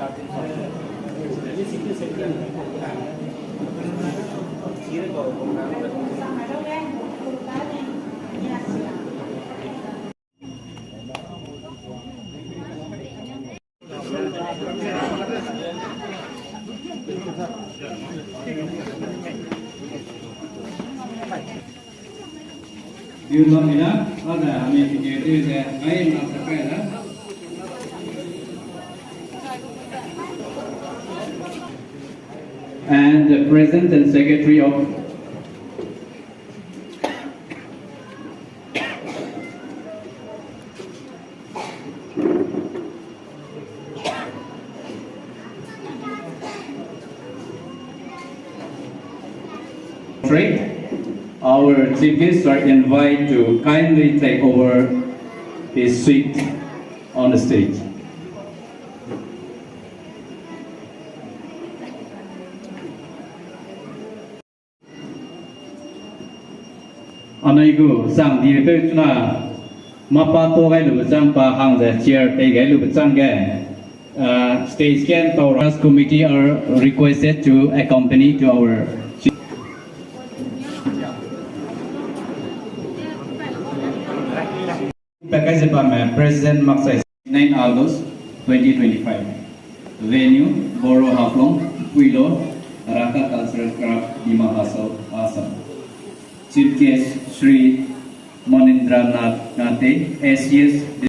You know me now? Other, I mean, you do that. I am not a friend, and the President and Secretary of our chief guests are invited to kindly take over his seat on the stage. Anaigu sang di pe chuna mapa to gai lu chang pa hang the chair pe gai lu chang ge stage can Taurus committee are requested to accompany to our President Maksai 9 August 2025. Venue Boro Haflong, Puilo, Raka Cultural Craft, Dimahasal, Assam. Chief guest Sri Monindranath Nate, SES.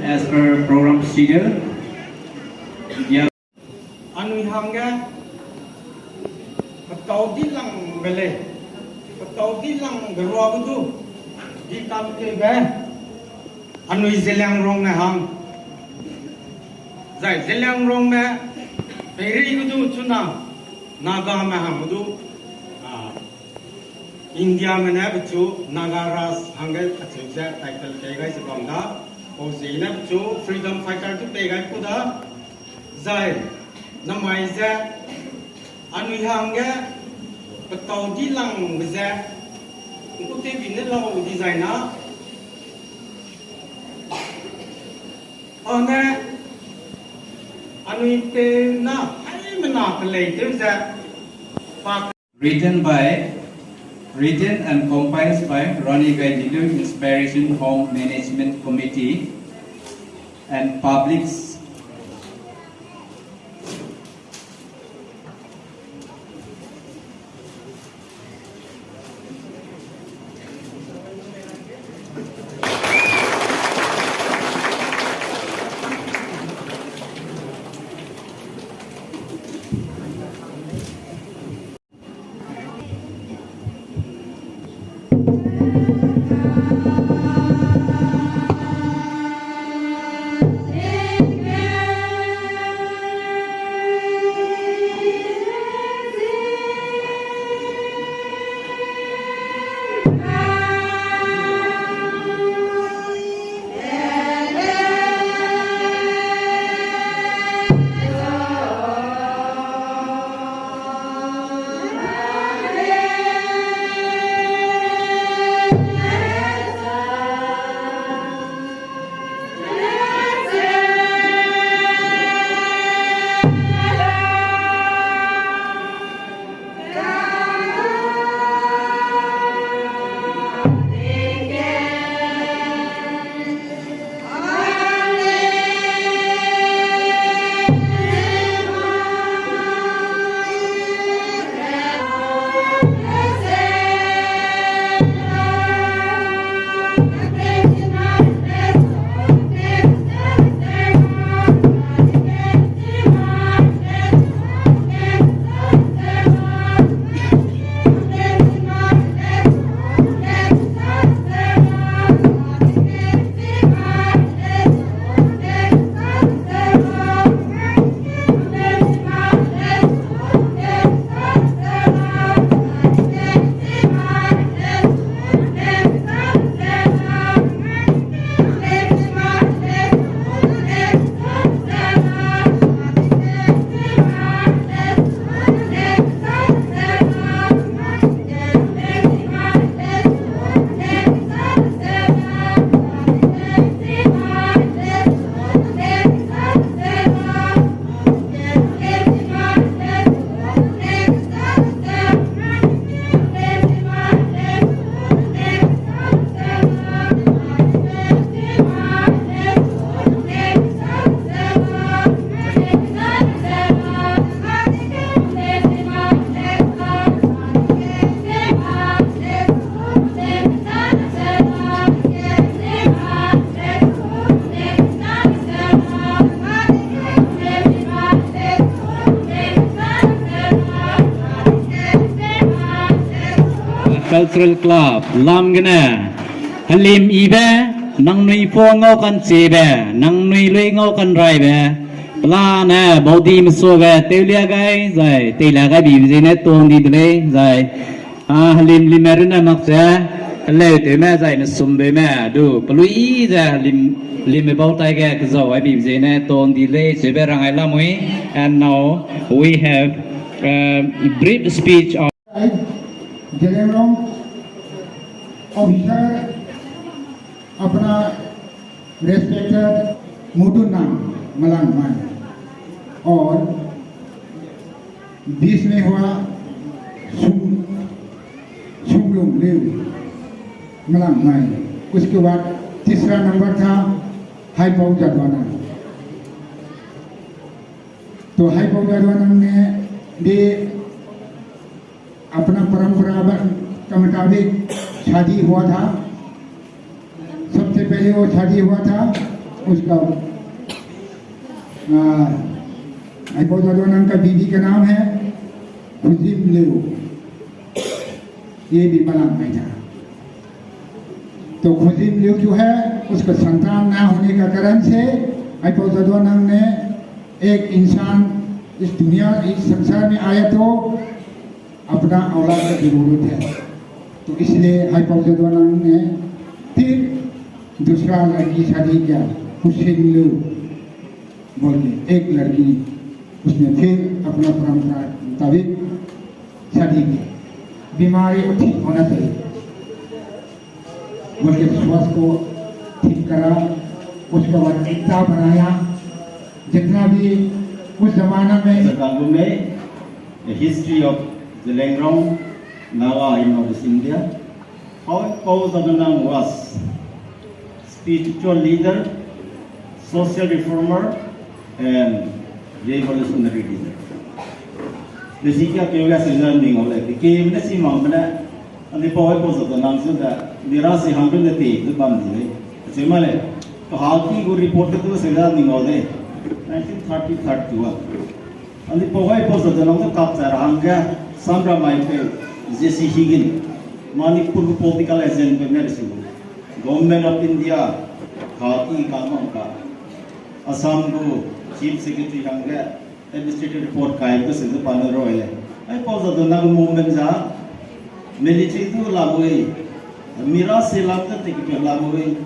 As per program procedure, Anu hangga pataudi lang bele, pataudi lang gerua betu di kamke be. Anu zelang rong na hang, zai zelang rong me peri betu cuna naga me hang betu. India me na betu naga ras hangga kacau je title kegai sebangda. O Zainab jo freedom fighter tu pegai kuda zai namai je anu hangga pataudi lang beje कुते बिने लगाओ डिजाइना अने अनुइते ना हाय मना लेते जा पाक Written and compiled by Ronnie Gaidilu Inspiration Home Management Committee and published Cultural Club lam gana halim ibe nang nui po ngau kan che be nang nui lui ngau kan rai be pla na bodi mso be telia gai zai telia gai bi je ne tong di dle zai halim limerna maksa le te ma zai na sum be ma du plui za lim bao tai ga ka zo ai bi je ne tong di le che be rang ai lamui. And now we have a brief speech of General Officer अपना respected मुदुन नाम मलांग मान और बीच में हुआ शुभलुम लेव मलांग मान उसके बाद तीसरा नंबर था हाई पाउ जादवाना तो हाई पाउ जादवाना ने भी अपना परंपरा के मुताबिक शादी हुआ था। सबसे पहले वो शादी हुआ था उसका का बीवी का नाम है खुजिम लेव, ये भी मलांग में था। तो खुजिम लेव जो है उसका संतान ना होने का कारण से आइपोजादोनंग ने एक इंसान इस दुनिया इस संसार में आया तो अपना औलाद का जरूरत है, तो इसलिए हाइपोजादोनंग ने फिर दूसरा लड़की शादी किया हुसैन लेव बोल के एक लड़की, उसने फिर अपना परंपरा मुताबिक शादी की। बीमारी ठीक होना चाहिए उनके विश्वास को ठीक करा, उसके बाद एकता बनाया। जितना भी उस जमाना में the history of Zhelengrong, Naga in North India, how Paul Zaganang was spiritual leader, social reformer, and revolutionary leader. The Sikha Kyoga Silanding of the came the Simamana, and the poet was of the Nansu that Mirasi Hundred the Tate, the Bandi, Simale, to Haki who reported to the Silanding of the 1930-31. And the poet was of the Nanga Kaptaranga, Sandra Michael, Jesse Higgin, Manipur political agent of medicine, Government of India, Haki Kamanka, Assam Chief Secretary Hanga, Administrative Report Kaitas in the Panaroy. I pause of the Nanga movement, military to Labui, Mira Silata take to Labui,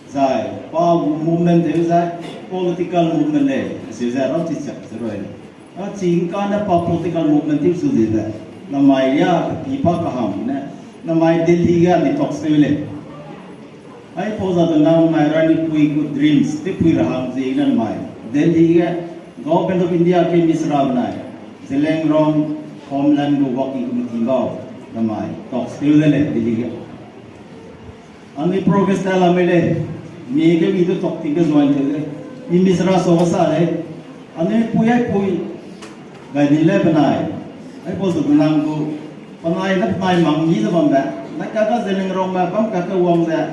Zai, Power movement, there is a political movement there, as is a rocket. Chingkana political movement is there. Namaya, Ipakaham, Namai Delhiga, the Toxville. I pose at the now my running quick dreams, Tipiraham, the inner mind. Delhiga, Government of India came Miss Ravnai, Zhelengrong, Homeland Walking Committee Gaw, Namai, Toxville, Delhiga. And the progress Talamele, Mega with the top figures one day, in Miss Rasovasale, and then Puyai. By the 11 I was the Nango, when I left my mum, he's on that. Like I was in wrong, my bum got a warm there.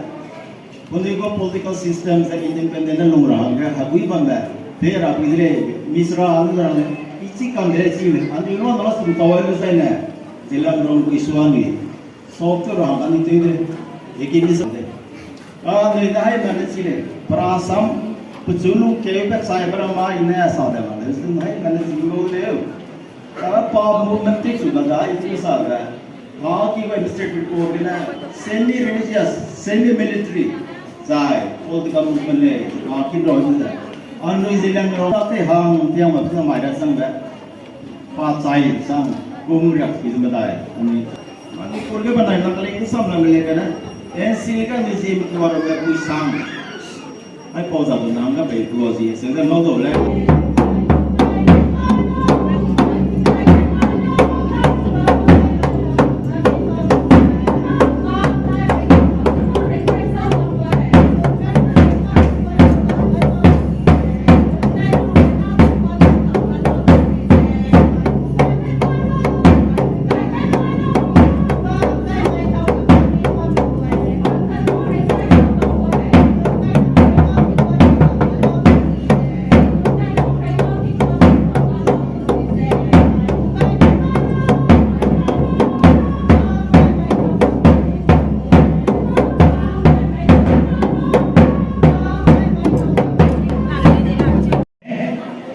When they go political systems and independent and long have we done that? There are with Misra and Ichi come there, and you know, lost to Tower designer, the Landron Iswani, soft around and they give me something. Ah, they died and it's in Prasam. Puzulu came back Cyberama in a Southern. There's the night and it's go there. Power movement takes to the guy, it is other. Haki went state report in a semi religious, semi military side, political movement, Haki Roger. On New Zealand, they hung young of some might have some that. Part side, some Gumriak is the die. I mean, forgive and I'm not like some American. And Silicon Museum to our web with some. I pause up the number by Rosie, so the model.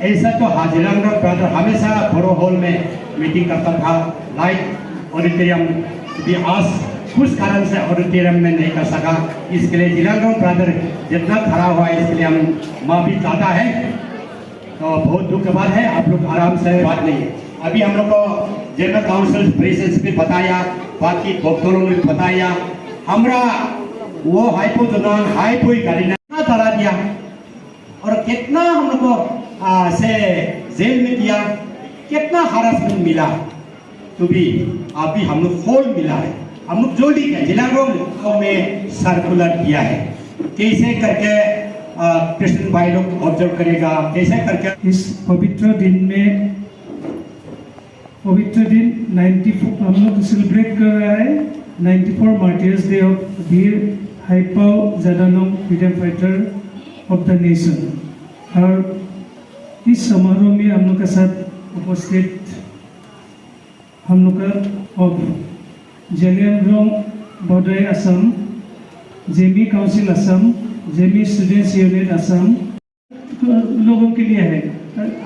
ऐसा तो हाजिरंग brother हमेशा बड़ो hall में meeting करता था, live auditorium भी आज कुछ कारण से ऑडिटोरियम में नहीं कर सका। इसके लिए जिलांग ब्रदर जितना खड़ा हुआ है इसके लिए हम माफी चाहता है। तो बहुत दुख की बात है, आप लोग आराम से बात नहीं है। अभी हम लोग को जनरल काउंसिल प्रेसिडेंट भी बताया, बाकी भक्तों ने बताया, हमारा वो हाइपो जुनून हाइपो ही गाड़ी तड़ा दिया और कितना हम लोग को से जेल में दिया, कितना हरासमेंट मिला। तो भी अभी हम लोग फोन मिला है, हम लोग जो लिखा है जिला में सर्कुलर किया है, कैसे करके कृष्ण भाई लोग ऑब्जर्व करेगा, कैसे करके इस पवित्र दिन में, पवित्र दिन 94 हम लोग सेलिब्रेट कर रहा है 94 मार्टियर्स डे ऑफ वीर Haipou Jadonang freedom fighter of the nation. और इस समारोह में हम लोग के साथ उपस्थित हम लोग का of Zeliangrong border Assam, Zeme council Assam, Zeme students unit Assam लोगों के लिए है।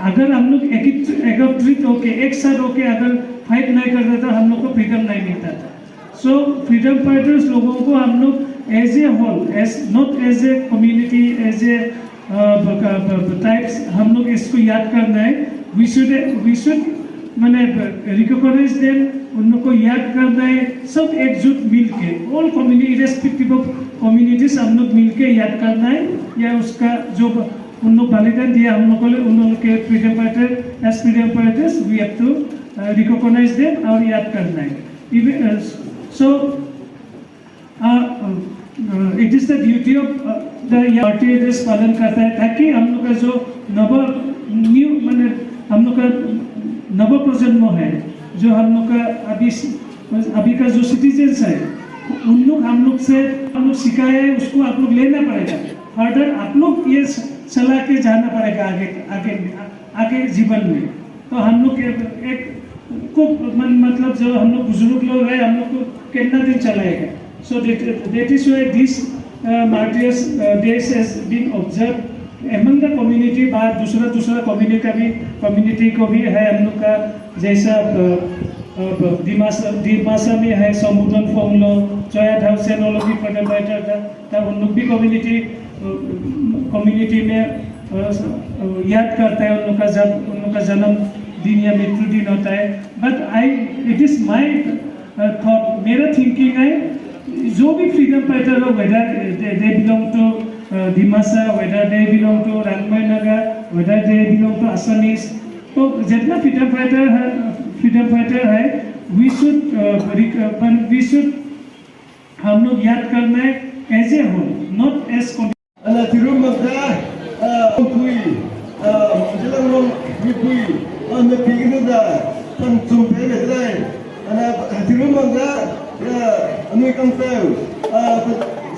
अगर हम लोग एकत्रित होके एक साथ होके अगर फाइट नहीं करते तो हम लोग को फ्रीडम नहीं मिलता था। सो फ्रीडम फाइटर्स लोगों को हम लोग as a whole, as not as a community, as a types हम लोग इसको याद करना है। वी शुड मैंने रिकॉग्नाइज देम, उन लोग को याद करना है, सब एकजुट मिल के all community irrespective of communities हम लोग मिलके याद करना है, या उसका जो उन लोग बलिदान दिया हम लोग को, उन लोग के freedom fighter as freedom fighters we have to recognise them और याद करना है। So it is the duty of the party address पालन करता है, ताकि हम लोग का जो मैंने हम लोग का नव प्रजन्म है, जो हम लोग का अभी का जो सिटीजन्स है, उन लोग हम लोग सिखाए है, उसको आप लोग लेना पड़ेगा। फर्दर आप लोग ये चला के जाना पड़ेगा आगे जीवन में। तो हम लोग एक को मतलब जो हम लोग बुजुर्ग लोग हैं, हम लोग को कितना दिन चलाएगा। सो that is why this martyrs days has been observed among the community। बाद दूसरा कम्युनिटी को भी है हम लोग का, जैसा दिमासा में है समुद्रन फोंगलो, चोया धाउसेन वो लोग भी फ्रीडम फाइटर था, तब उन लोग भी कम्युनिटी में याद करता है उन लोग का जन्म दिन या मृत्यु दिन होता है। But it is my thought, मेरा थिंकिंग है, जो भी फ्रीडम फाइटर हो, whether they belong to Dimasa, whether they belong to Rongmei Naga, whether they belong to Assamese, तो जितना फ्रीडम फाइटर है वी शुड हम लोग याद करना है as a whole, not as ana tirum magda kui jelang long kui an pignu da tan zum pe le dai ana tirum magda ya anu kam teu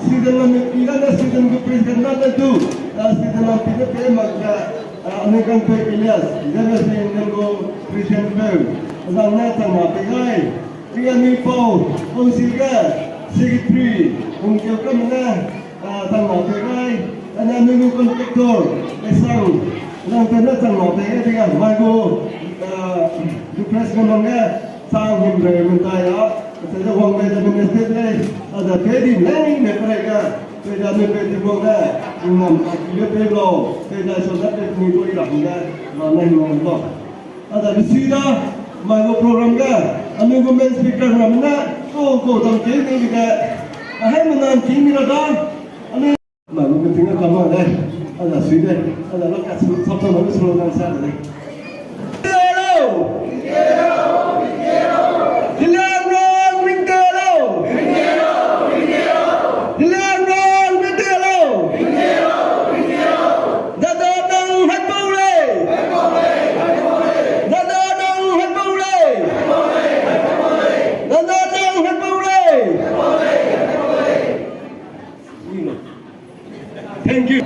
sidan lam pila da sidan ko president na da tu sidan lam pila pe magda anu kam pe Elias jana sidan ko president pe na na ta ma pe gai dia ni po on silga secretary on kyo kam na thằng ngọc thế này anh em mình con vector để sang làm cái nó thằng ngọc thế thì cả mai cô du press con lòng nghe sang hôm về mình tay đó sẽ ra hoàng về cho mình tiếp đây ở cái điểm này để phải cả bây giờ mình về thì vương đây mình làm cái bếp lò bây giờ số đất để mình tôi làm ra và này mình làm ở cái suy đó mai cô program cả anh mình có men speaker làm na cô thằng chế này cái hay mình làm chính mình là đó mà mình tính là cầm vào đây, là suy đây, là nó cả sắp tới nó sẽ làm sao đây. Thank you.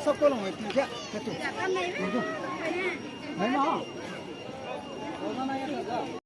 सबको लोग क्या